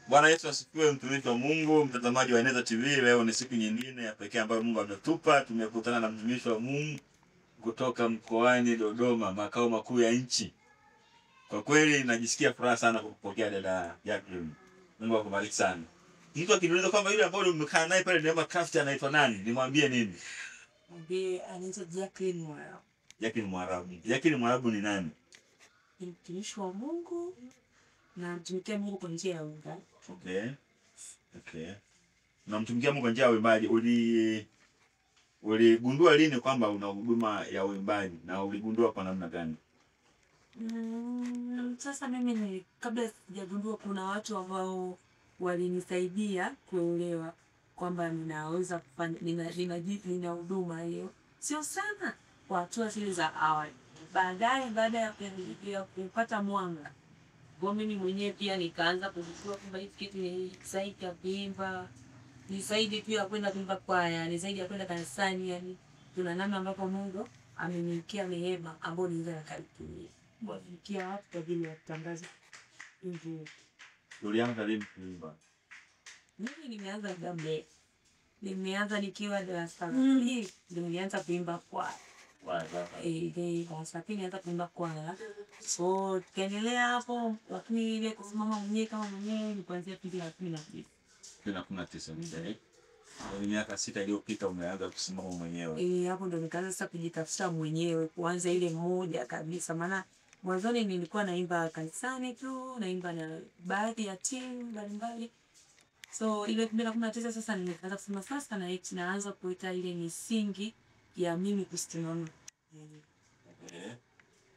Bwana Yesu asifiwe, mtumishi wa Mungu, mtazamaji wa Eneza TV. Leo ni siku nyingine ya pekee ambayo Mungu ametupa. Tumekutana na mtumishi wa Mungu kutoka mkoani Dodoma, makao makuu ya nchi. Kwa kweli najisikia furaha sana kupokea dada Jacqueline. Mungu akubariki sana. Mtu akiniuliza kwamba yule ambaye umekaa naye pale Neema Craft anaitwa nani? Nimwambie nini? Mwambie anaitwa Jacqueline Mwarabu. Jacqueline Mwarabu. Jacqueline Mwarabu ni nani? Ni mtumishi wa Mungu na mtumikia Mungu kwa njia ya uimbaji. Okay. Na mtumikia Mungu kwa njia ya uimbaji. Uligundua lini kwamba una huduma ya uimbaji na uligundua kwa namna gani? Sasa mimi kabla sijagundua kuna watu ambao walinisaidia kuelewa kwamba ninaweza kufanya nina huduma hiyo. Sio sana kwa hatua zile za awali. Baadaye baada ya kupata mwanga, kwa mimi mwenyewe pia nikaanza kujua kwamba hiki kitu ni zaidi ya kuimba, ni zaidi pia kwenda kuimba kwaya, ni zaidi ya kwenda kanisani. Yani kuna namna ambapo Mungu ameniwekea neema ambayo niweza kuitumia kuwafikia watu kwa ajili ya kutangaza Injili. Ulianza lini kuimba? Mimi nimeanza gambe. Nimeanza nikiwa darasa la pili, nilianza kuimba kwaya. Darasa pili nianza kuimba kwaya. So tukaendelea hapo, lakini ile kusimama mwenyewe kama mwenyewe ni kuanzia 2019. 2019. Ni miaka 6 iliyopita umeanza kusimama mwenyewe. Hapo ndo nikaanza sasa kujitafuta mwenyewe, kuanza ile moja kabisa. Maana mwanzoni nilikuwa naimba kanisani tu, naimba na baadhi ya timu mbalimbali. So ile 2019 sasa nikaanza kusema sasa naanza kuita ile misingi ya mimi kusimama.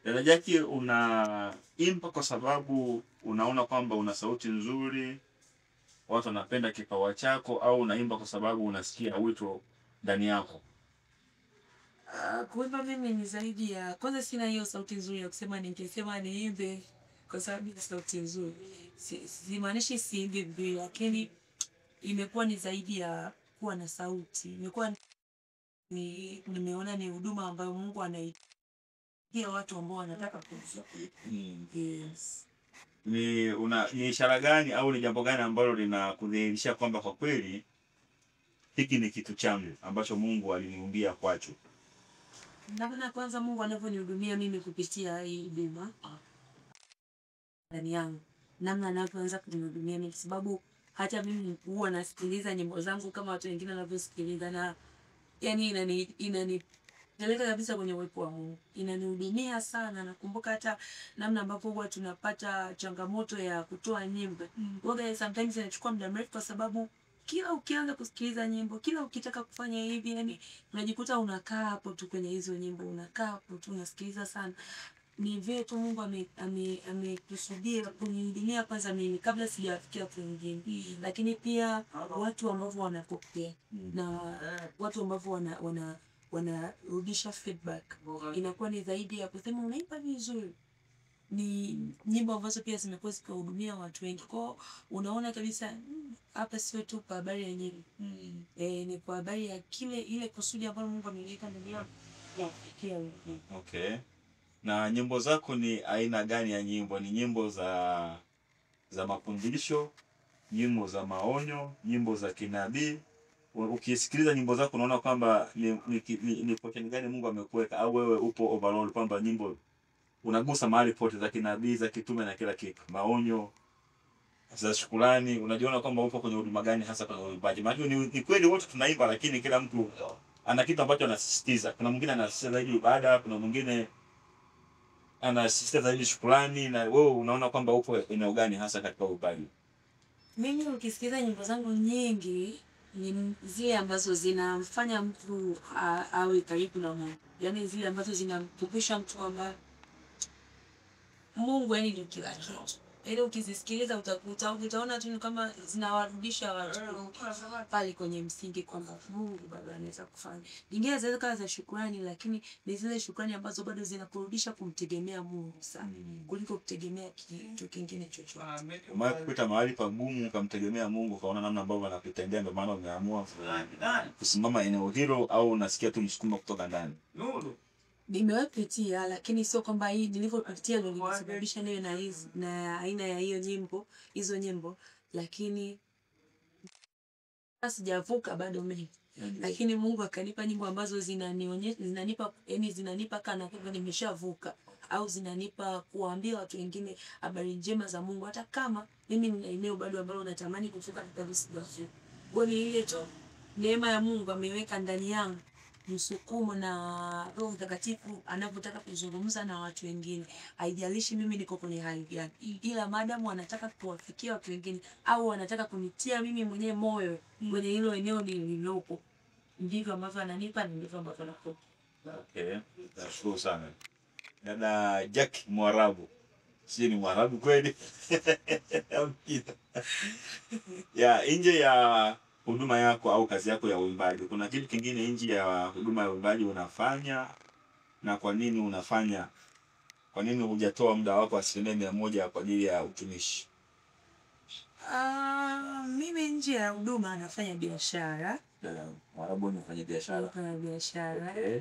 Dada Jackie, unaimba kwa sababu unaona kwamba una sauti nzuri, watu wanapenda kipawa chako, au unaimba kwa sababu unasikia wito ndani yako? Kuimba mimi ni zaidi ya, kwanza sina hiyo sauti nzuri ya kusema ningesema niimbe kwa sababu ya sauti nzuri. Simaanishi siimbi vizuri, lakini imekuwa ni zaidi ya kuwa na sauti. Imekuwa nimeona ni huduma ambayo Mungu anaitia watu ambao wanataka kusikia. Yes. Ni ishara gani au ni jambo gani ambalo linakudhihirisha kwamba kwa kweli hiki ni kitu changu ambacho Mungu aliniumbia kwacho? Naona kwanza Mungu anavyonihudumia mimi kupitia hii huduma ndani yangu. Namna anavyoanza kunihudumia mimi, sababu hata mimi huwa nasikiliza nyimbo zangu kama watu wengine wanavyosikiliza, na yani inanipeleka kabisa kwenye uwepo wa Mungu. Inanihudumia sana. Nakumbuka hata namna ambavyo huwa tunapata changamoto ya kutoa nyimbo. Woga sometimes inachukua muda mrefu kwa sababu kila ukianza kusikiliza nyimbo, kila ukitaka kufanya hivi, yani unajikuta unakaa hapo tu kwenye hizo nyimbo, unakaa hapo tu unasikiliza sana. Ni vile tu Mungu amekusudia kunihudumia kwanza mimi kabla sijafikia watu wengine. Lakini pia watu ambao wanapokea na watu ambao wanarudisha feedback. Inakuwa ni zaidi ya kusema unaimba vizuri. Ni nyimbo ambazo pia zimekuwa zikihudumia watu wengi. Kwa unaona kabisa hapa sio tu kwa habari ya nyimbo. Ni kwa habari ya ile kusudi ambayo Mungu ameweka ndani yako. Okay. Na nyimbo zako ni aina gani ya nyimbo? Ni nyimbo za mafundisho, nyimbo za maonyo, nyimbo za kinabii? Ukisikiliza nyimbo zako unaona kwamba ni pote gani Mungu amekuweka, au wewe upo overall kwamba nyimbo unagusa mahali pote, za kinabii, za kitume na kila kitu, maonyo, za shukrani? Unajiona kwamba upo kwenye huduma gani hasa kwenye uimbaji? Maana ni kweli wote tunaimba, lakini kila mtu ana kitu ambacho anasisitiza. Kuna mwingine anasisitiza zaidi ibada, kuna mwingine anasisitiza zaidi shukrani, na wewe unaona kwamba upo eneo gani hasa katika uimbaji? Mimi ukisikiza nyimbo zangu nyingi ni zile ambazo zinamfanya mtu awe karibu na Mungu. Yaani zile ambazo zinamkumbusha mtu kwamba Mungu yani ndio kila kitu. Ile ukizisikiliza utaona tu kama zinawarudisha watu pale kwenye msingi kwamba Mungu bado anaweza kufanya. Nyingine zaweza kawa za shukrani, lakini ni zile shukrani ambazo bado zinakurudisha kumtegemea Mungu sana kuliko kutegemea kitu kingine chochote. Umepita mahali pagumu ukamtegemea Mungu, ukaona namna ambavyo anakutendea, ndio maana umeamua kusimama eneo hilo, au unasikia tu msukumo kutoka ndani? Nimewapitia, lakini sio kwamba hii nilivyopitia ndio nilisababisha niwe na aina ya hizo nyimbo. lakini sijavuka bado mimi. Lakini Mungu akanipa nyimbo ambazo zinanipa yani zinanipa kana kwamba nimeshavuka, au zinanipa kuwaambia watu wengine habari njema za Mungu, hata kama mimi nina eneo bado ambalo natamani kufika kabla sijavuka. Bali ile tu neema ya Mungu ameweka ndani yangu msukumo na Roho Mtakatifu anapotaka kuzungumza na watu wengine. Haijalishi mimi niko kwenye hali gani, ila madamu anataka kuwafikia watu wengine au anataka kunitia mimi mwenyewe moyo kwenye hilo eneo nililopo, ndivyo ambavyo ananipa, ndivyo ambavyo nakupa. Okay, nashukuru sana. Dada Jack Mwarabu. Si ni Mwarabu kweli? Ya, nje ya huduma yako au kazi yako ya uimbaji, kuna kitu kingine nje ya huduma ya uimbaji unafanya? Na kwa nini unafanya? Kwa nini hujatoa muda wako 100% kwa ajili ya utumishi? Mimi nje ya huduma nafanya biashara. Mwarabu unafanya biashara? Nafanya biashara. Okay.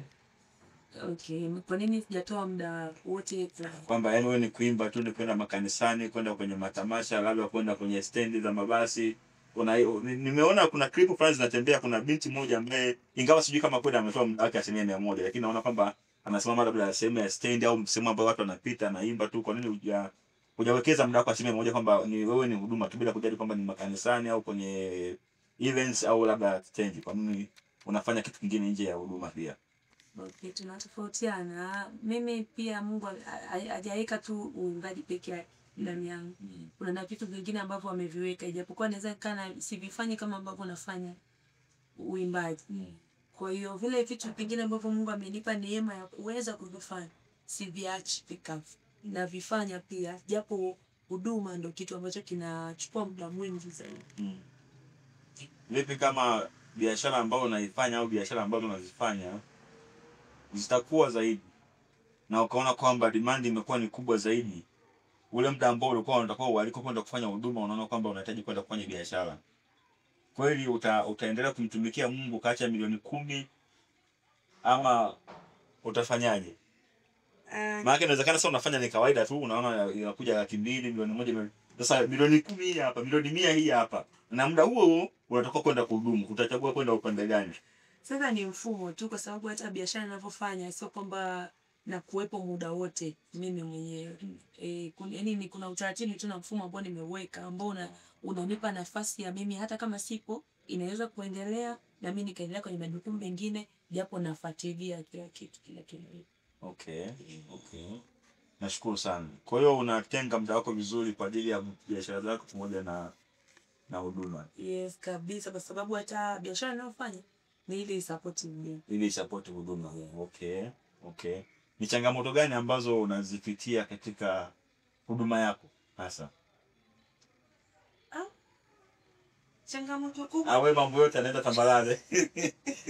Okay, kwa nini sijatoa muda wote Kwamba yani wewe ni kuimba tu, ni kwenda makanisani, kwenda kwenye matamasha, labda kwenda kwenye stendi za mabasi? Nimeona kuna clip fulani zinatembea, kuna binti moja ambaye ingawa sijui kama kwenda ametoa muda wake 100%, lakini naona kwamba anasimama labda sehemu ya stendi au sehemu ambayo watu wanapita na imba tu. Kwa nini hujawekeza muda wako 100% kwamba ni wewe ni huduma tu bila kujali kwamba ni makanisani au kwenye events au labda stendi? Kwa nini unafanya kitu kingine nje ya huduma pia? Okay, tunatofautiana. Mimi pia Mungu hajaweka tu uimbaji peke yake ndani yangu. Kuna na vitu vingine ambavyo ameviweka, ijapokuwa naweza kana sivifanyi kama ambavyo nafanya uimbaji. Kwa hiyo vile vitu vingine ambavyo Mungu amenipa neema ya kuweza kuvifanya, siviachi pikavu. Na vifanya pia, japo huduma ndio kitu ambacho kinachukua muda mwingi zaidi. Vipi kama biashara ambayo unaifanya au biashara ambazo unazifanya zitakuwa zaidi na ukaona kwamba demand imekuwa ni kubwa zaidi, ule muda ambao ulikuwa unatakiwa ualiko kwenda kufanya huduma unaona kwamba unahitaji kwenda kufanya biashara, kweli utaendelea kumtumikia Mungu kaacha milioni 10 ama utafanyaje? Maana inawezekana sasa unafanya ni kawaida tu, unaona inakuja 200,000, milioni 1. Sasa milioni 10 hapa, milioni 100 hii hapa, na muda huo unatakiwa kwenda kuhudumu, utachagua kwenda upande gani? Sasa ni mfumo tu, kwa sababu hata biashara ninavyofanya sio kwamba na kuwepo muda wote mimi mwenyewe. Yaani kuna utaratibu tu na mfumo ambao nimeweka ambao unanipa nafasi ya mimi hata kama sipo inaweza kuendelea na mimi nikaendelea kwenye majukumu mengine, japo nafuatilia kila kitu kila kitu. Okay. Nashukuru sana. Kwa hiyo unatenga muda wako vizuri kwa ajili ya biashara zako pamoja na huduma? Yes, kabisa, kwa sababu hata biashara ninayofanya ni ili support huduma. Ili support huduma. Okay. Ni changamoto gani ambazo unazipitia katika huduma yako hasa? Changamoto kubwa. Wewe mambo yote yanaenda tambalale.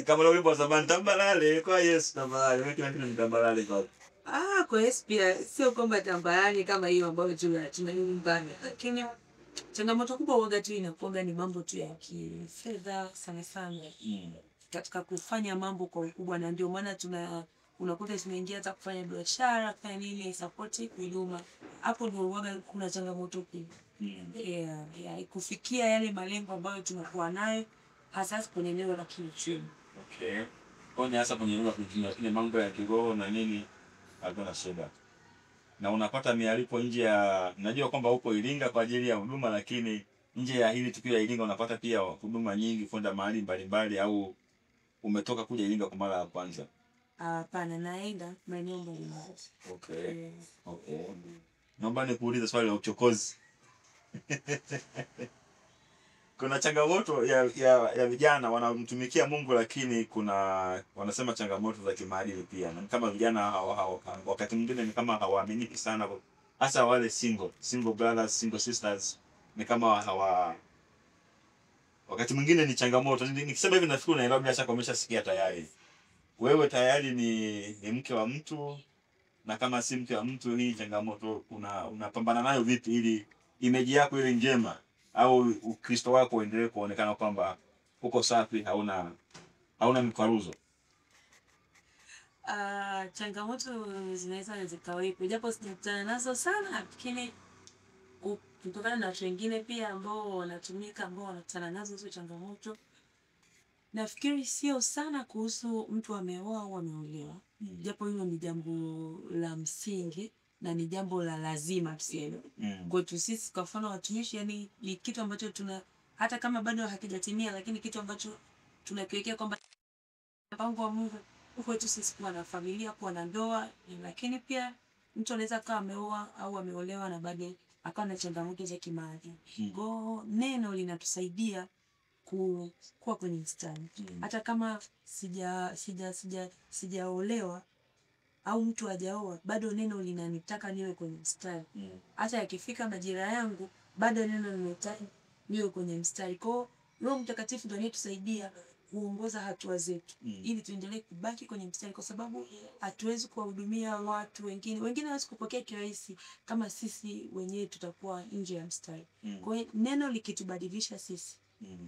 Kama leo wimbo wa zamani tambalale kwa Yesu tambalale. Wewe kila kitu ni tambalale kwa. Kwa Yesu pia sio kwamba tambalale kama hiyo ambayo tunaimba. Lakini changamoto kubwa wakati inakuwa ni mambo tu ya kifedha sana. Katika kufanya mambo kwa ukubwa, na ndio maana unakuta tumeingia hata kufanya biashara, kufanya nini support huduma. Hapo ndio huwa kuna changamoto kubwa. Kufikia yale malengo ambayo tunakuwa nayo hasa kwenye eneo la kiuchumi. Okay. Kwa hasa kwenye eneo la kiuchumi, lakini mambo ya kiroho na nini hakuna shida. Na unapata mialipo nje ya, najua kwamba uko Iringa kwa ajili ya huduma, lakini nje ya hili tukio la Iringa unapata pia huduma nyingi kwenda mahali mbalimbali, au umetoka kuja Iringa kwa mara ya kwanza? Hapana, naenda maeneo mbalimbali. Okay. Naomba nikuulize swali la uchokozi. Kuna changamoto ya vijana wanamtumikia Mungu, lakini wanasema changamoto za kimaadili pia. Na kama vijana wakati mwingine ni kama hawaaminiki sana, hasa wale single brothers, single sisters, ni kama wakati mwingine ni changamoto. Nikisema hivi nafikiri Nairobi hasa umeshasikia tayari. Wewe tayari ni mke wa mtu, na kama si mke wa mtu, hii changamoto unapambana nayo vipi ili image yako ile njema au Ukristo wako uendelee kuonekana kwamba uko safi, hauna mikwaruzo? Changamoto zinaweza zikawepo, japo sijakutana nazo sana, lakini kutokana na watu wengine pia ambao wanatumika, ambao wanakutana nazo hizo changamoto. Nafikiri sio sana kuhusu mtu ameoa au ameolewa. Japo hilo ni jambo la msingi na ni jambo la lazima tuseme. Kwetu sisi kwa mfano watumishi, yani ni kitu ambacho hata kama bado hakijatimia, lakini kitu ambacho tunakiwekea kwamba mpango wa Mungu kwetu sisi kuwa na familia, kuwa na ndoa. Lakini pia mtu anaweza kuwa ameoa au ameolewa na bado akawa na changamoto za kimaadili. Kwa neno linatusaidia kuwa kwenye mstari. Hata kama sijaolewa au mtu hajaoa, bado neno linanitaka niwe kwenye mstari. Hata yakifika majira yangu, bado neno linanitaka niwe kwenye mstari. Kwa Roho Mtakatifu ndiye anayetusaidia kuongoza hatua zetu ili tuendelee kubaki kwenye mstari, kwa sababu hatuwezi kuwahudumia watu wengine hawezi kupokea kirahisi kama sisi wenyewe tutakuwa nje ya mstari. Kwa hiyo neno likitubadilisha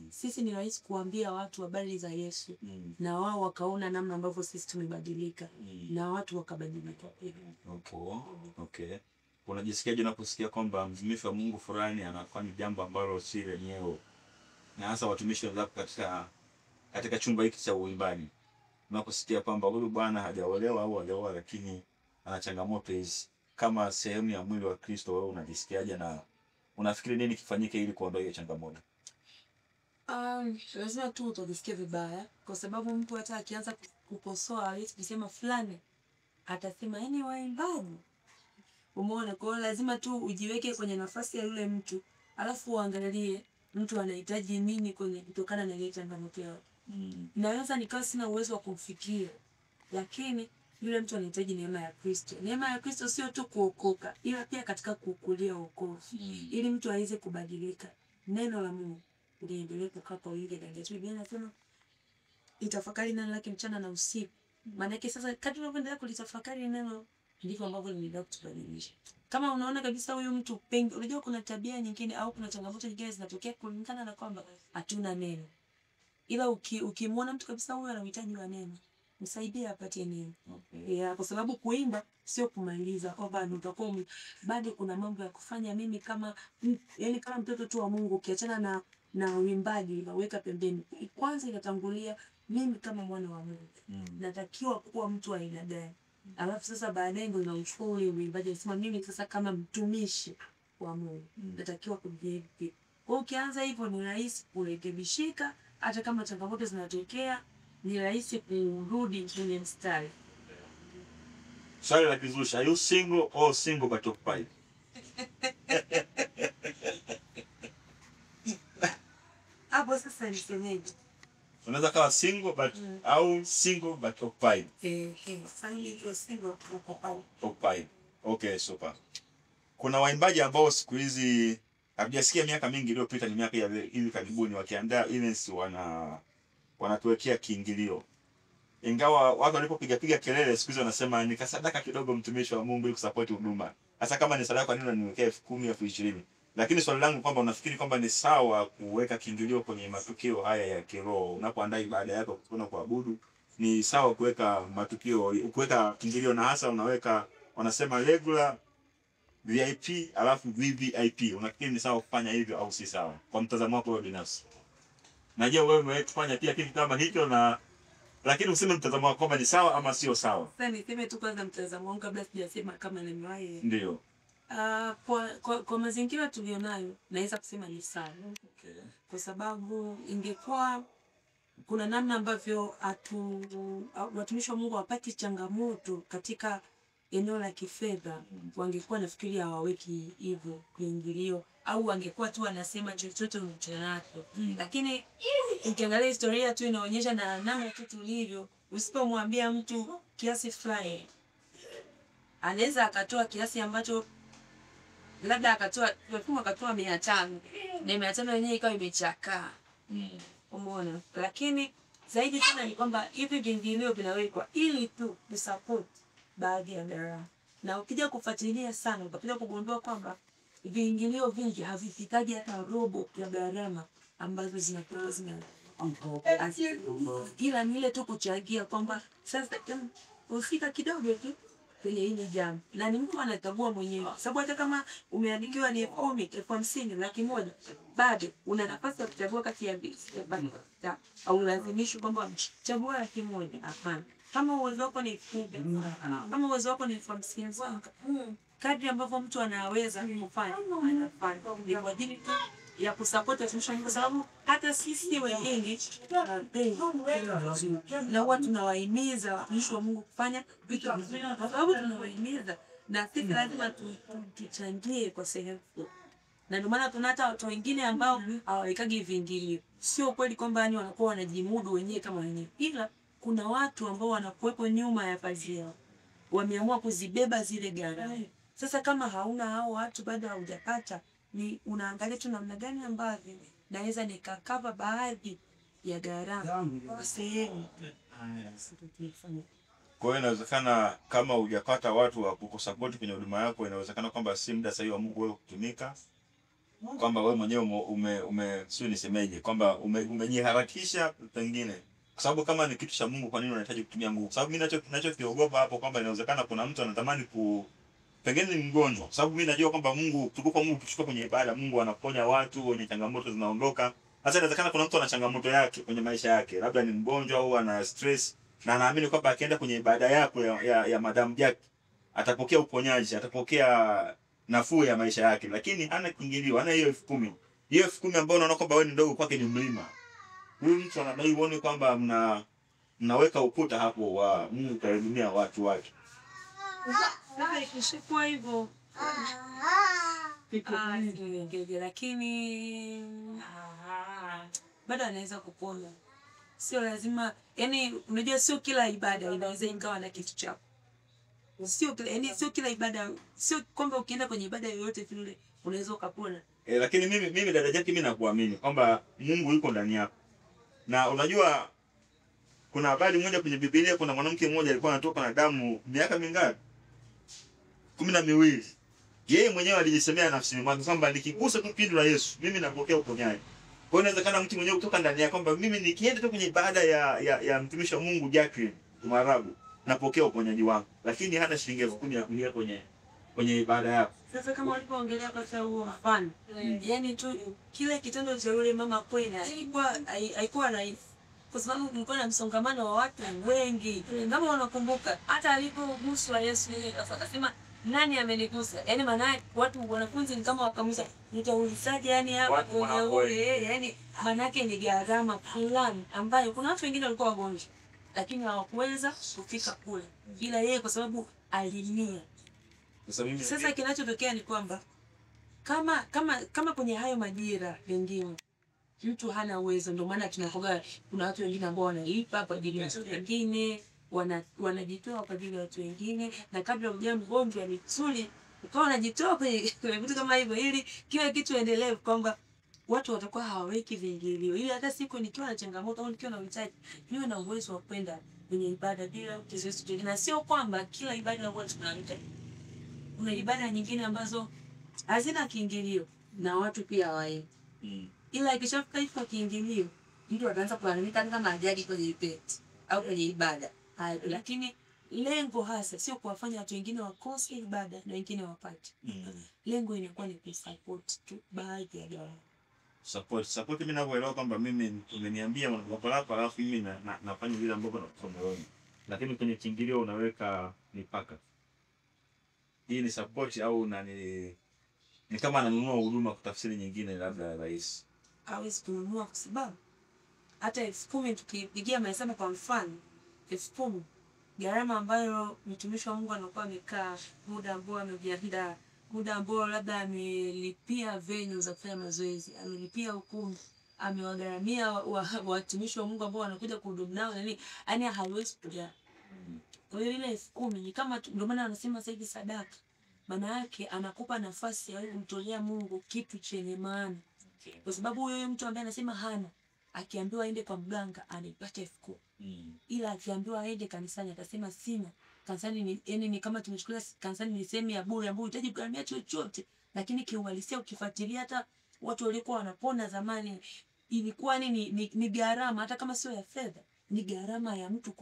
sisi ni rahisi kuambia watu habari za Yesu na wao wakaona namna ambavyo sisi tumebadilika na watu wakabadilika. Okay. Unajisikiaje unaposikia kwamba mtumishi wa Mungu fulani anafanya jambo ambalo si lenyewe, na hasa watumishi wenzako katika chumba hiki cha uimbaji? Unaposikia kwamba huyu bwana hajaolewa au alioa lakini ana changamoto hizi kama sehemu ya mwili wa Kristo, wewe unajisikiaje na unafikiri nini kifanyike ili kuondoa hiyo changamoto? Lazima tu utajisikia vibaya, kwa sababu mtu hata akianza kukosoa hawezi kusema fulani, atasema yani waimbaji. Umeona? Kwa hiyo lazima tu ujiweke kwenye nafasi ya yule mtu, alafu uangalie mtu anahitaji nini kutokana na ile changamoto yake. Naweza nikawa sina uwezo wa kumfikia, lakini yule mtu anahitaji neema ya Kristo. Neema ya Kristo sio tu kuokoka, ila pia katika kukulia wokovu, ili mtu aweze kubadilika. Neno la Mungu liendelee kukaa kwa wingi ndani yetu. Biblia inasema itafakari neno lake mchana na usiku. Maana yake sasa kadri unavyoendelea kulitafakari neno, ndivyo ambavyo linaenda kutubadilisha. Kama unaona kabisa huyu mtu unajua kuna tabia nyingine au kuna changamoto nyingine zinatokea kulingana na kwamba hatuna neno. Ila ukimwona mtu kabisa huyu anahitaji wa neno, msaidie apate neno. Kwa sababu kuimba sio kumaliza kwamba utakuwa bado kuna mambo ya kufanya. Mimi kama mtoto tu wa Mungu, ukiachana na uimbaji naweka pembeni, kwanza inatangulia mimi kama mwana wa Mungu natakiwa kuwa mtu wa aina gani. Alafu sasa baadaye ndio nauchukua ule uimbaji, nasema mimi sasa kama mtumishi wa Mungu natakiwa kujiweka. Kwa ukianza hivyo ni rahisi kurekebishika, hata kama changamoto zinatokea ni rahisi kurudi kwenye mstari. Swali la kizusha, are you single or single but occupied? Hapo sasa nisemeje? Unaweza kuwa single but au single but occupied. Single occupied. Okay, super. Kuna waimbaji ambao siku hizi hatujasikia miaka mingi iliyopita, ni miaka ya hivi karibuni, wakiandaa events wanatuwekea kiingilio. Ingawa watu walipopiga kelele siku hizi wanasema nikasadaka kidogo mtumishi wa Mungu ili kusupport huduma. Hasa kama ni sadaka, kwa nini unaniwekea 10,000 au 20,000? Lakini swali langu kwamba unafikiri kwamba ni sawa kuweka kiingilio kwenye matukio haya ya kiroho unapoandaa ibada yako kuna kuabudu? Ni sawa kuweka kuweka kiingilio, na hasa unaweka wanasema regular, VIP alafu VVIP? Unafikiri ni sawa kufanya hivyo au si sawa kwa mtazamo wako wewe binafsi? Najua wewe umewahi kufanya pia kitu kama hicho, lakini useme mtazamo wako kama ni sawa ama sio sawa. Sasa niseme tu kwanza mtazamo wangu kabla sijasema kama nimewahi. Ndio. Kwa mazingira tulionayo naweza kusema ni sawa. Okay. Kwa sababu ingekuwa kuna namna ambavyo watumishi wa Mungu wapati changamoto katika eneo la kifedha, wangekuwa nafikiri hawaweki hivyo kiingilio, au wangekuwa tu wanasema chochote unachonacho. Lakini ukiangalia historia tu inaonyesha na namna tu tulivyo, usipomwambia mtu kiasi fulani, anaweza akatoa kiasi ambacho labda akatoa 500 na 500 yenyewe ikawa imechakaa. Umeona? Lakini zaidi sana ni kwamba hivi viingilio vinawekwa ili tu kusupport baadhi ya gharama. Na ukija kufuatilia sana utakuja kugundua kwamba viingilio vingi havifikaji hata robo ya gharama ambazo zinakuwa ila ni ile tu kuchangia kwamba sasa ufika kidogo tu kwenye hili jambo. Na ni mtu anachagua mwenyewe. Sababu hata kama umeandikiwa ni 10,000, 50,000, 100,000, bado una nafasi ya kuchagua kati ya mbili. Au lazimishi kwamba chagua 100,000. Hapana. Kama uwezo wako ni 10,000, kama uwezo wako ni 50,000, kadri ambavyo mtu anaweza kufanya, anafanya. Ni kwa ajili tu ya kusupport watumishi, kwa sababu hata sisi wenyewe na huwa tunawahimiza watumishi wa Mungu kufanya vitu vizuri, kwa sababu tunawahimiza na sisi lazima tuchangie kwa sehemu. Na ndio maana tuna hata watu wengine ambao hawawekagi viingilio. Sio kweli kwamba yani wanakuwa wanajimudu wenyewe kama wenyewe, ila kuna watu ambao wanakuwepo nyuma ya pazia, wameamua kuzibeba zile gharama. Sasa kama hauna hao watu, bado haujapata, ni unaangalia tu namna gani ambavyo naweza nikakava baadhi ya gharama kwa sehemu. Kwa hiyo inawezekana kama hujapata watu wa kukusupport kwenye huduma yako, inawezekana kwamba si muda sahihi wa Mungu wewe kutumika, kwamba wewe mwenyewe sio nisemeje, kwamba umejiharakisha pengine. Kwa sababu kama ni kitu cha Mungu, kwa nini unahitaji kutumia nguvu? Kwa sababu mimi ninachokiogopa hapo kwamba inawezekana kuna mtu anatamani pengine ni mgonjwa. Kwa sababu mimi najua kwamba Mungu kuchukua kwenye ibada, Mungu anaponya watu wenye changamoto zinaondoka. Hata inawezekana kuna mtu ana changamoto yake kwenye maisha yake, labda ni mgonjwa au ana stress, na anaamini kwamba akienda kwenye ibada yako ya Madam Jack atapokea uponyaji, atapokea nafuu ya maisha yake, lakini hana kiingilio, hana hiyo 10,000. Hiyo 10,000 ambayo unaona kwamba wewe ni ndogo kwake ni mlima. Huyu mtu anadai uone kwamba mnaweka ukuta hapo wa Mungu kuhudumia watu wake. Sasa ikishikwa hivyo lakini bado anaweza kupona. Sio lazima, yani unajua sio kila ibada inaweza ingawa na kitu chako. Sio kila ibada, sio kwamba ukienda kwenye ibada yoyote vile unaweza ukapona. Lakini mimi dada Jackie, mimi nakuamini kwamba Mungu yuko ndani yako. Na unajua kuna habari moja kwenye Biblia, kuna mwanamke mmoja alikuwa anatoka na damu miaka mingapi? 12. Yeye mwenyewe alijisemea nafsini mwake kwamba nikigusa tu pindo la Yesu, mimi napokea uponyaji. Kwa hiyo inawezekana mtu mwenyewe kutoka ndani yake kwamba mimi nikienda tu kwenye ibada ya mtumishi wa Mungu Jacqueline Mwarabu, napokea uponyaji wangu. Lakini hana shilingi 10,000 ya kuingia kwenye ibada yako. Sasa kama walipoongelea kwa huo mfano, yani tu kile kitendo cha yule mama kweli haikuwa rahisi. Kwa sababu kulikuwa na msongamano wa watu wengi. Kama unakumbuka, hata alipoguswa Yesu yeye akasema nani amenigusa? Yaani maana watu wanafunzi ni kama wakamuza nitaulizaje yani hapa kwenye yani maana yake ni gharama fulani ambayo kuna watu wengine walikuwa wagonjwa lakini hawakuweza kufika kule. Ila yeye kwa sababu alinia. Sasa kinachotokea ni kwamba kama kwenye hayo majira pengine mtu hana uwezo, ndio maana tunakoga kuna watu wengine ambao wanalipa kwa ajili ya watu wengine, wanajitoa kwa ajili ya watu wengine, na kabla hujawa mgonjwa ni vizuri ukawa unajitoa kwenye vitu kama hivyo, ili kile kitu endelee, kwamba watu watakuwa hawaweki viingilio, ili hata siku nikiwa na changamoto au nikiwa na uhitaji niwe na uwezo wa kwenda kwenye ibada bila kizuizi. Na sio kwamba kila ibada huwa tunaita. Kuna ibada nyingine ambazo hazina kiingilio na watu pia hawaendi. Ila ikishafika hicho kiingilio, mtu ataanza kulalamika kama hajaji kwenye ibada au kwenye ibada. Lakini lengo hasa sio kuwafanya watu wengine wakose ibada na wengine wapate. Lengo inakuwa ni kusupport tu baadhi ya jamii. Support mimi ninavyoelewa kwamba mimi umeniambia mambo lako, alafu mimi nafanya vile ambavyo nakusomewa. Lakini kwenye kiingilio unaweka mipaka. Hii ni support au ni kama ananunua huduma kwa tafsiri nyingine labda rais. Hawezi kununua kwa sababu hata 10,000 tukipigia mahesabu kwa mfano 10,000 gharama ambayo mtumishi wa Mungu anakuwa amekaa, muda ambao amejiandaa, muda ambao labda amelipia venue za kufanya mazoezi, amelipia ukumbi, amewagharamia watumishi wa Mungu ambao wanakuja kuhudumu nao, yani hawezi kujaa. Kwa hiyo ile 10,000 ni kama, ndio maana wanasema sasa hivi sadaka, maana yake anakupa nafasi ya kumtolea Mungu kitu chenye maana. Kwa sababu huyo mtu ambaye anasema hana, akiambiwa aende kwa mganga anipata 10,000. Ila akiambiwa aende kanisani atasema sina. Kanisani ni kama tumechukulia kanisani ni sehemu ya bure ambayo unahitaji kugharamia chochote. Lakini kiuhalisia ukifuatilia hata watu walikuwa wanapona zamani, ilikuwa ni gharama, hata kama sio ya fedha, ni gharama ya mtu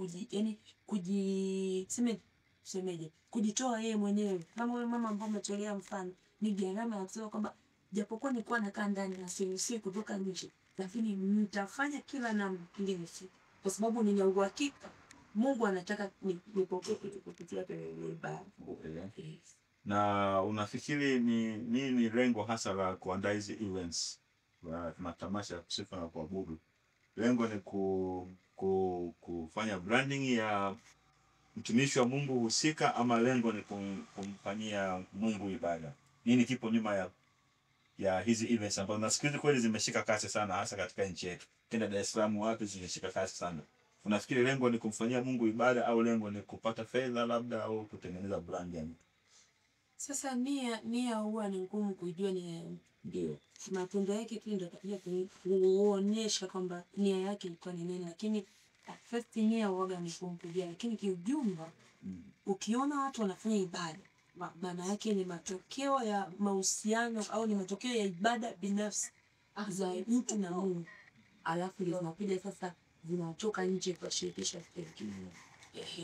kusemeje, kujitoa yeye mwenyewe. Kama wewe mama ambaye umetolea mfano, ni gharama ya kusema kwamba japokuwa nilikuwa nakaa ndani na siruhusiwi kutoka nje, lakini nitafanya kila namna ili nifike, kwa sababu nina uhakika Mungu anataka nipokee kitu kupitia kwenye ibada. Yes. Na unafikiri ni nini lengo hasa la kuandaa hizi events wa matamasha ya kusifu na kuabudu? Lengo ni kufanya branding ya mtumishi wa Mungu husika, ama lengo ni kumfanyia Mungu ibada? Nini kipo nyuma ya hizi events ambazo nasikiliza kweli zimeshika kasi sana, hasa katika nchi yetu? Tena Dar es Salaam wapi zimeshika kasi sana? Unafikiri lengo ni kumfanyia Mungu ibada, au lengo ni kupata fedha labda, au kutengeneza brand ya mtu? Sasa nia huwa ni ngumu kujua ndio. Matendo yake tu ndio atakuja kuonyesha kwamba nia yake ilikuwa ni nini, lakini first nia huwa ni kumpigia. Lakini kiujumla ukiona watu wanafanya ibada, maana yake ni matokeo ya mahusiano au ni matokeo ya ibada binafsi za mtu na Mungu. Alafu zinakuja sasa zinatoka nje kwa shirikisho hili.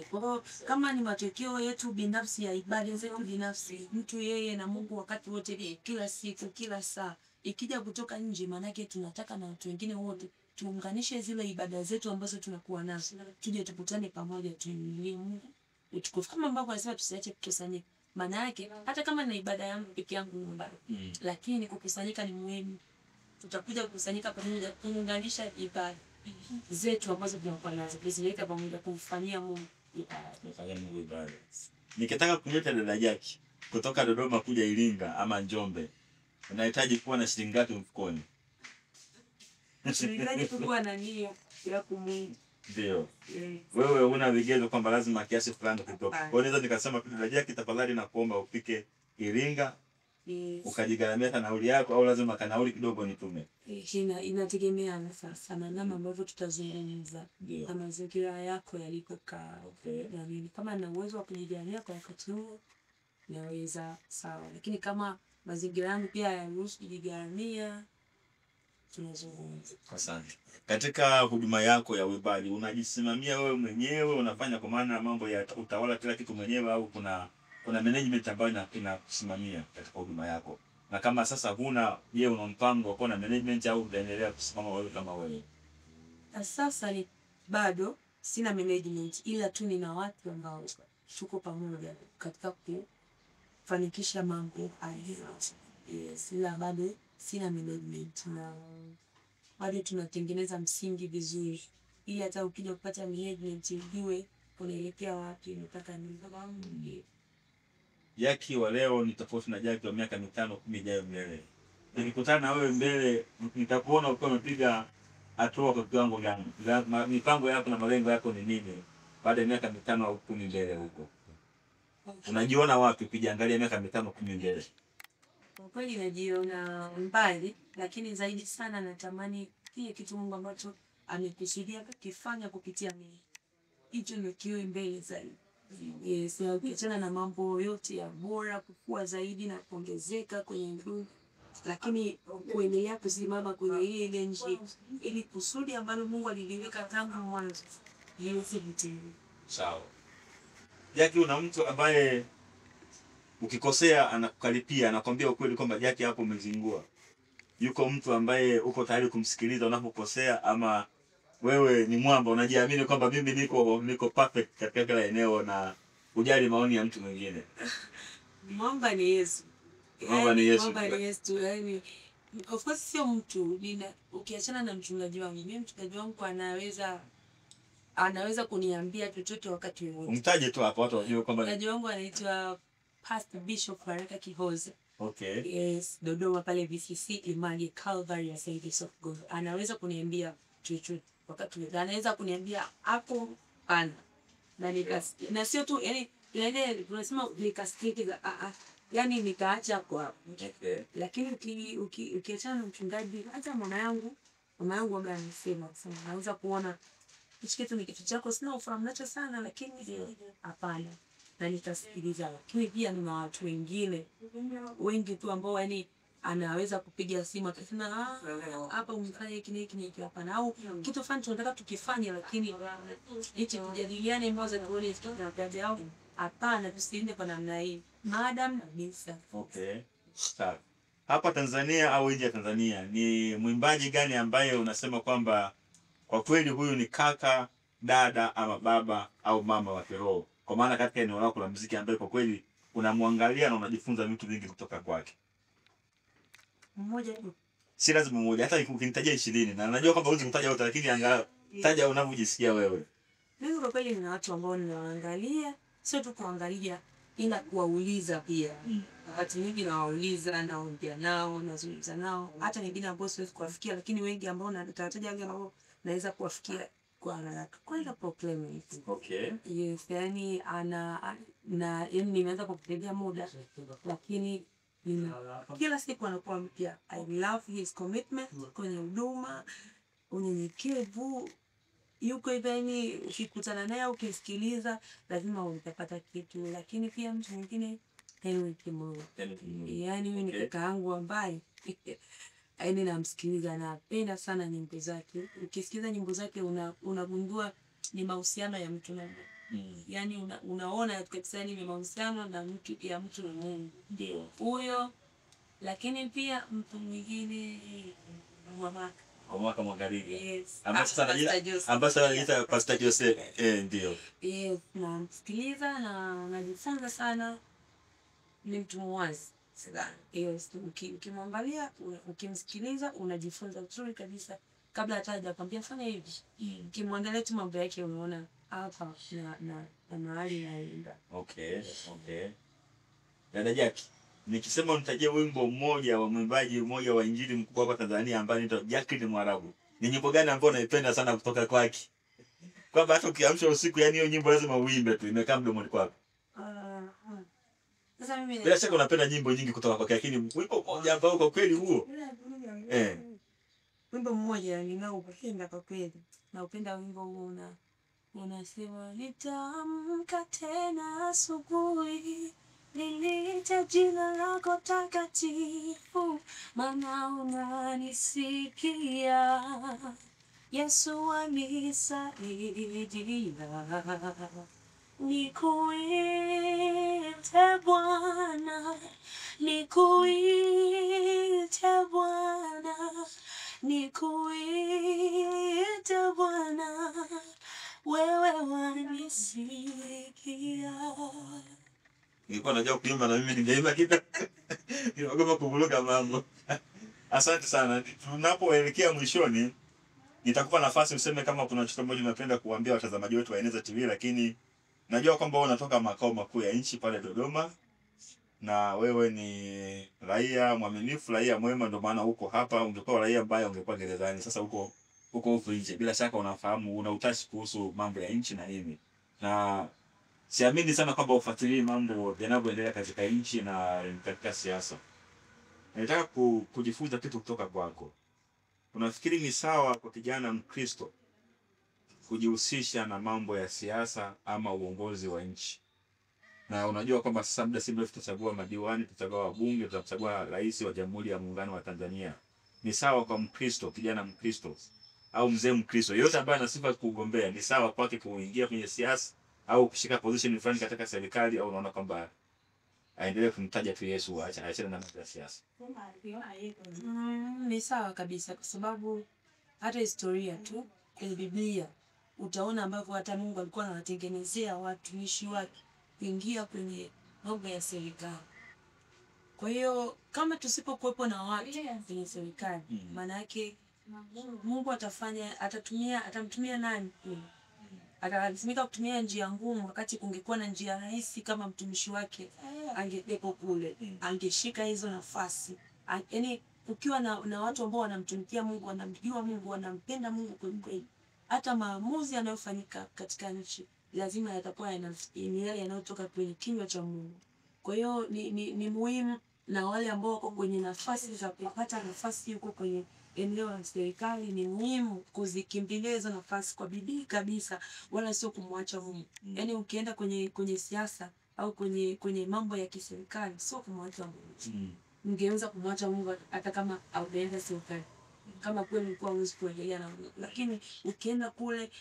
Kwa hiyo kama ni matokeo yetu binafsi ya ibada zetu binafsi, mtu yeye na Mungu wakati wote, kila siku, kila saa, ikija kutoka nje, maana yake tunataka na watu wengine wote tuunganishe zile ibada zetu ambazo tunakuwa nazo, tuje tukutane pamoja, tuimlie Mungu utukufu. Kama ambavyo anasema tusiache kukusanyika, maana yake hata kama na ibada yangu peke yangu nyumbani, lakini kukusanyika ni muhimu. Tutakuja kukusanyika pamoja kuunganisha ibada zetu ambazo tunakuwa nazo, kuziweka pamoja kumfanyia Mungu ibada. Nikitaka kuleta dada Jackie kutoka Dodoma kuja Iringa ama Njombe, unahitaji kuwa na shilingi ngapi mfukoni? Shilingi kubwa na nia ya Mungu. Ndio. Wewe una vigezo kwamba lazima kiasi fulani kutoka. Kwa hiyo naweza nikasema dada Jackie, tafadhali na kuomba upike Iringa. Ukajigharamia nauli yako, au lazima kanauli kidogo nitume? Inategemea sana namna ambavyo tutazungumza na mazingira yako yalikokaa. Yaani kama na uwezo wa kujigharamia kwa wakati huo naweza, sawa, lakini kama mazingira yangu pia hayaruhusu kujigharamia, tunazungumza. Asante. Katika huduma yako ya uibadi unajisimamia wewe mwenyewe, unafanya kwa maana mambo ya utawala kila kitu mwenyewe, au kuna management ambayo inakusimamia katika huduma yako? Na kama sasa huna, je, una mpango wa kuwa na management au utaendelea kusimama wewe kama wewe? Sasa ni bado sina management, ila tu nina watu ambao tuko pamoja katika kufanikisha mambo haya. Ila bado sina management, na bado tunatengeneza msingi vizuri, ili hata ukija kupata management ujue unaelekea wapi, unataka nini. Jackie wa leo ni tofauti na Jackie wa miaka 5-10 ijayo mbele. Nikikutana na wewe mbele, nitakuona ukiwa umepiga hatua kwa kiwango gani? Mipango yako na malengo yako ni nini baada ya miaka 5 au 10 mbele huko? Unajiona wapi ukijiangalia miaka 5-10 mbele? Kwa kweli najiona mbali, lakini zaidi sana natamani kile kitu Mungu ambacho amekusudia kukifanya kupitia mimi, hicho ndio kiwe mbele zaidi. Ukiachana na mambo yote ya bora, kukua zaidi na kuongezeka kwenye nguvu, lakini kuendelea kusimama kwenye ile njia ili kusudi ambalo Mungu aliliweka tangu mwanzo liweze kutimia. Sawa. Jackie, una mtu ambaye ukikosea anakukaripia, anakuambia ukweli kwamba Jackie hapo umezingua? Yuko mtu ambaye uko tayari kumsikiliza unapokosea, ama wewe ni mwamba unajiamini kwamba mimi niko perfect katika kila eneo na ujali maoni ya mtu mwingine? Mwamba ni Yesu. Mwamba ni Yesu. Mwamba ni Yesu. Yaani of course sio mtu, ukiachana na mchungaji wangu, mimi mchungaji wangu anaweza kuniambia chochote wakati wote. Umtaje tu hapo watu wajue kwamba mchungaji wangu anaitwa Pastor Bishop Baraka Kihoza. Okay. Yes, Dodoma pale VCC Imani Calvary Assemblies of God. Anaweza kuniambia chochote wakati wote. Anaweza kuniambia hapo pana. Na nikasikia. Na sio tu yani tunasema nikasikia yani nikaacha kwa hapo. Okay. Lakini ukiachana na mchungaji, hata mama yangu waga anasema sana, naweza kuona hichi kitu ni kitu chako, sina ufahamu nacho sana, lakini hapana, na nitasikiliza. Lakini pia nina watu wengine wengi tu ambao yani anaweza kupiga simu akasema hapa umefanya hiki hapana, au kitu fulani tunataka tukifanye, lakini hichi tujadiliane moja na wale na dada yao hapana, tusiende kwa namna hii. Madam kabisa. Okay. Sawa. Hapa Tanzania au nje ya Tanzania, ni mwimbaji gani ambaye unasema kwamba kwa kweli huyu ni kaka, dada ama baba au mama wa kiroho? Kwa maana katika eneo lako la muziki ambaye kwa kweli unamwangalia na unajifunza vitu vingi kutoka kwake. Mmoja tu. Si lazima mmoja, hata ukinitajia 20, na najua kwamba huwezi kutaja wote, lakini angalau taja unavyojisikia wewe. Mimi kwa kweli nina watu ambao ninawaangalia, sio tu kuangalia ila kuwauliza pia. Wakati mwingi nawauliza, naongea nao, nazungumza nao, hata wengine ambao siwezi kuwafikia, lakini wengi ambao nitataja wale ambao naweza kuwafikia kwa haraka. Kwanza Proclaim. Okay. Yes, yani yani nimeanza kupigia muda, lakini kila siku anakuwa mpya. I love his commitment kwenye huduma, unyenyekevu. Yuko hivyo, ukikutana naye ukisikiliza lazima utapata kitu. Lakini pia mtu mwingine Henry Kimonyo. Yani mimi ni kaka yangu ambaye yani namsikiliza, napenda sana nyimbo zake. Ukisikiza nyimbo zake unagundua ni mahusiano ya mtu na Mungu. Yani unaona kabisa ni mahusiano na mtu ya mtu na Mungu. Ndio. Huyo. Lakini pia mtu mwingine Mwaka Mwangaligi. Yes. Ambassador anajiita Pastor Jose. Ndio. Yes, namsikiliza na najifunza sana. Ni mtu mwazi. Yes, ukimwangalia, ukimsikiliza unajifunza vizuri kabisa kabla hata hajakwambia fanya hivi. Ukimwangalia tu mambo yake unaona hapa na mahali naenda. Okay. Dada Jackie, nikisema unitajie wimbo mmoja wa mwimbaji mmoja wa injili mkubwa hapa Tanzania ambaye anaitwa Jackie Mwarabu, ni nyimbo gani ambayo unaipenda sana kutoka kwake? Kwamba hata ukiamsha usiku, yani hiyo nyimbo lazima uimbe tu, imekaa mdomoni kwako. Sasa mimi bila shaka unapenda nyimbo nyingi kutoka kwake, lakini wimbo mmoja ambao kwa kweli huo wimbo mmoja ninaupenda kwa kweli. Naupenda wimbo huo unasema nitaamka tena asubuhi, niliite jina lako takatifu, maana unanisikia. Yesu anisaidia. Nikuite Bwana, nikuite Bwana, nikuite Bwana, wewe wanisikia. Nilikuwa najua kuimba na mimi ningeimba kitu. Nilikuwa kuvuruga mambo. Asante sana. Tunapoelekea mwishoni, nitakupa nafasi useme kama kuna chochote ambacho unapenda kuambia watazamaji wetu wa Eneza TV, lakini najua kwamba wewe unatoka makao makuu ya nchi pale Dodoma, na wewe ni raia mwaminifu, raia mwema, ndio maana uko hapa. Ungekuwa raia mbaya ungekuwa gerezani. Sasa uko nje. Bila shaka unafahamu, una utashi kuhusu mambo ya nchi na nini. Na siamini sana kwamba ufuatilie mambo yanavyoendelea katika nchi na katika siasa. Nataka kujifunza kitu kutoka kwako. Unafikiri ni sawa kwa kijana Mkristo kujihusisha na mambo ya siasa ama uongozi wa nchi? Na unajua kwamba sasa muda si mrefu tutachagua madiwani, tutachagua wabunge, tutachagua rais wa Jamhuri ya Muungano wa Tanzania. Ni sawa kwa Mkristo, kijana Mkristo au mzee Mkristo, yote ambaye ana sifa kugombea, ni sawa kwake kuingia kwenye siasa au kushika position fulani katika serikali, au unaona kwamba aendelee kumtaja tu Yesu, aachane na mambo ya siasa? Ni sawa kabisa, kwa sababu hata historia tu kwenye Biblia utaona ambavyo hata Mungu alikuwa anawatengenezea watumishi wake kuingia kwenye mambo ya serikali. Kwa hiyo kama tusipokuwepo na watu kwenye serikali, maana yake Mungu atamtumia nani? Atalazimika kutumia njia ngumu, wakati kungekuwa na njia rahisi. Kama mtumishi wake angekuwa kule, angeshika hizo nafasi. Yaani ukiwa na watu ambao wanamtumikia Mungu, wanamjua Mungu, wanampenda Mungu kweli, hata maamuzi yanayofanyika katika nchi lazima yatakuwa yanayotoka kwenye kinywa cha Mungu. Kwa hiyo ni muhimu, na wale ambao wako kwenye nafasi za kupata nafasi huko kwenye eneo la serikali, ni muhimu kuzikimbilia hizo nafasi kwa bidii kabisa, wala sio kumwacha Mungu. Yaani ukienda kwenye siasa au kwenye mambo ya kiserikali, sio kumwacha Mungu. Ungeweza kumwacha Mungu hata kama haujaenda serikali, kama kweli ulikuwa huwezi kuendelea na Mungu. Lakini ukienda kule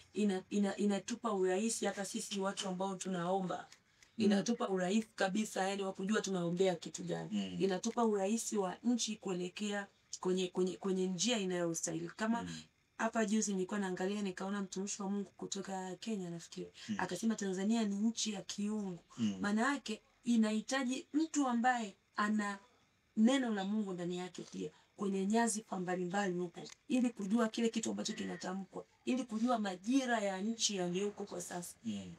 inatupa urahisi hata sisi watu ambao tunaomba. inatupa urahisi kabisa yani wa kujua tunaombea kitu gani. Inatupa urahisi wa nchi kuelekea kwenye njia inayostahili. Kama hapa juzi nilikuwa naangalia nikaona mtumishi wa Mungu kutoka Kenya nafikiri akasema Tanzania ni nchi ya kiungu. Maana yake inahitaji mtu ambaye ana neno la Mungu ndani yake pia kwenye nyadhifa mbalimbali huko, ili kujua kile kitu ambacho kinatamkwa, ili kujua majira ya nchi yaliyoko kwa sasa.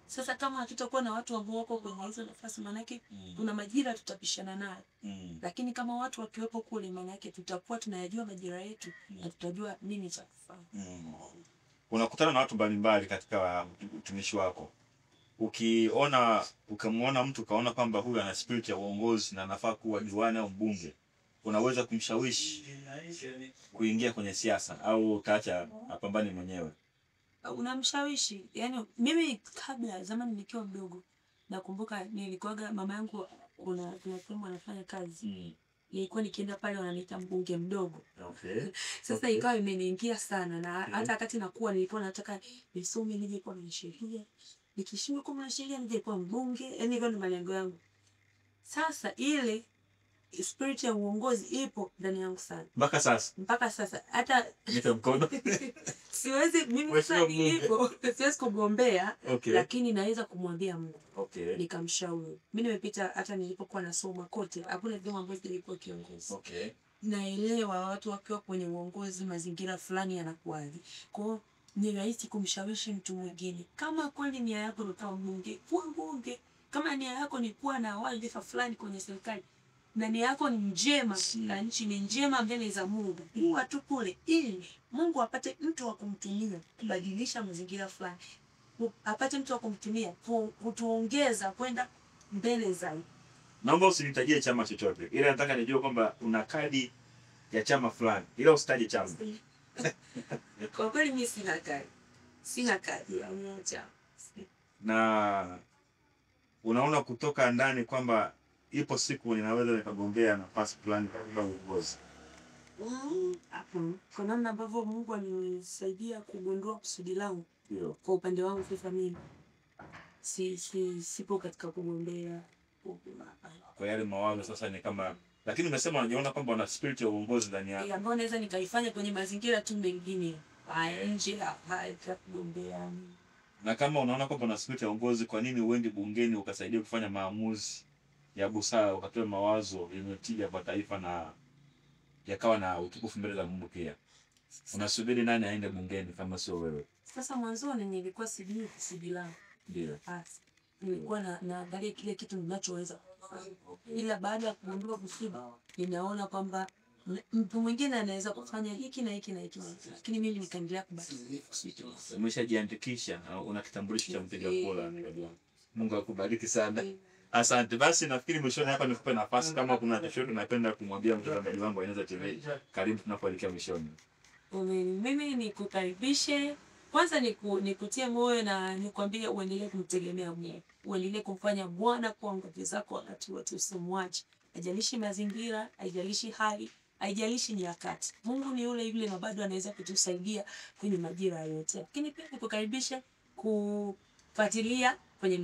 Sasa kama hatutakuwa na watu ambao wako kwenye hizo nafasi, maana yake kuna majira tutapishana nayo. Lakini kama watu wakiwepo kule, maana yake tutakuwa tunayajua majira yetu na tutajua nini cha kufanya. Unakutana na watu mbalimbali katika utumishi wako. Ukamwona mtu kaona kwamba huyu ana spirit ya uongozi na anafaa kuwa diwani au mbunge, unaweza kumshawishi kuingia kwenye siasa au utaacha apambane mwenyewe? Unamshawishi. Yani mimi kabla zamani nikiwa mdogo nakumbuka nilikuwaga mama yangu kuna sehemu anafanya kazi. Nilikuwa nikienda pale wananiita mbunge mdogo. Sasa ikawa imeniingia sana na hata wakati nakuwa nilikuwa nataka nisome nije kuwa mwanasheria. Nikishindwa kuwa mwanasheria nije kuwa mbunge. Yani hivyo ni malengo yangu. Sasa ile spirit ya uongozi ipo ndani yangu sana. Mpaka sasa. Hata nita mkono. Siwezi mimi sasa nilipo siwezi kugombea, lakini naweza kumwambia Mungu. Nikamshauri. Mimi nimepita hata nilipokuwa nasoma kote, hakuna jambo ambalo nilikuwa kiongozi. Naelewa watu wakiwa kwenye uongozi mazingira fulani yanakuwaje. Kwa hiyo ni rahisi kumshawishi mtu mwingine. Kama kweli nia yako ni kuwa mbunge, kuwa mbunge. Kama nia yako ni kuwa na wadhifa fulani kwenye serikali, na nia yako ni njema na nchi ni njema mbele za Mungu, kuwa tu kule ili Mungu apate mtu wa kumtumia kubadilisha mazingira fulani, apate mtu wa kumtumia kutuongeza kwenda mbele zaidi. Naomba usinitajie chama chochote, ila nataka nijue kwamba una kadi ya chama fulani, ila usitaje chama. Kwa kweli mimi sina kadi ya chama. Na unaona kutoka ndani kwamba ipo siku ninaweza nikagombea nafasi fulani katika uongozi? Kwa namna ambavyo Mungu amenisaidia kugundua kusudi langu, kwa upande wangu sasa mimi sipo katika kugombea. Kwa yale mawazo sasa ni kama, lakini umesema unajiona kwamba una spirit ya uongozi ndani yako. Ambayo naweza nikaifanya kwenye mazingira tu mengine. Nje ya kugombea. Na kama unaona kwamba una spirit ya uongozi, kwa nini uende bungeni ukasaidia kufanya maamuzi ya busara, ukatoa mawazo yenye tija kwa taifa na yakawa na utukufu mbele za Mungu pia? Unasubiri nani aende bungeni kama sio wewe? Sasa mwanzoni nilikuwa sijui kusudi langu. Ndio. Nilikuwa naangalia kile kitu ninachoweza. Ila baada ya kugundua kusudi, ninaona kwamba mtu mwingine anaweza kufanya hiki na hiki na hiki. Lakini mimi nikaendelea kubaki. Umeshajiandikisha, una kitambulisho cha mpiga kura. Mungu akubariki sana. Asante. Basi nafikiri mwishoni hapa nikupe nafasi kama kuna chochote unapenda kumwambia mtazamaji wangu wa Eneza TV. Karibu tunapoelekea mwishoni. Mimi nikukaribishe. Kwanza nikutie moyo na nikwambie uendelee kumtegemea Mungu. Uendelee kumfanya Bwana kuwa nguvu zako wakati wote, usimwache. Haijalishi mazingira, haijalishi hali, haijalishi nyakati. Mungu ni yule yule na bado anaweza kutusaidia kwenye majira yote. Lakini pia nikukaribisha kufuatilia kwenye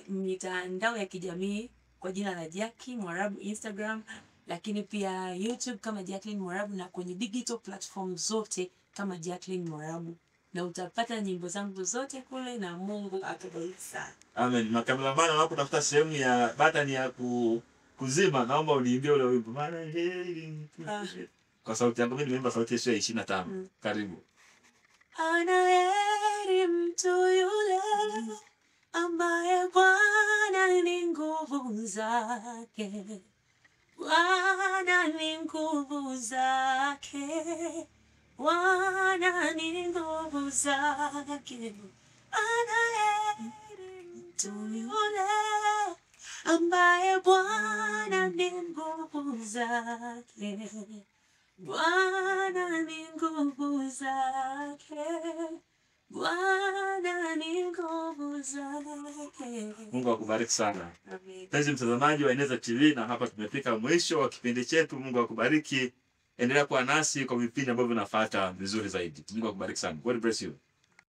mitandao ya kijamii kwa jina la Jacqueline Mwarabu Instagram, lakini pia YouTube kama Jacqueline Mwarabu, na kwenye digital platform zote kama Jacqueline Mwarabu, na utapata nyimbo zangu zote kule, na Mungu akubariki sana. Amen. Na cameraman unapotafuta sehemu ya button ya kuzima, naomba uniimbie ule wimbo. Kwa sauti yangu mimi nimeimba sauti ya 25. Karibu. Anaheri mtu yule ambaye Bwana ni nguvu zake. Bwana ni nguvu zake. Bwana ni nguvu zake. Anaheri mtu yule ambaye Bwana ni nguvu zake. Bwana ni nguvu zake. Bwana ni nguvu zake. Mungu akubariki sana. Amen. Mpenzi mtazamaji wa Eneza TV, na hapa tumefika mwisho wa kipindi chetu. Mungu akubariki. Endelea kuwa nasi kwa vipindi ambavyo vinafuata vizuri zaidi. Mungu akubariki sana. God bless you.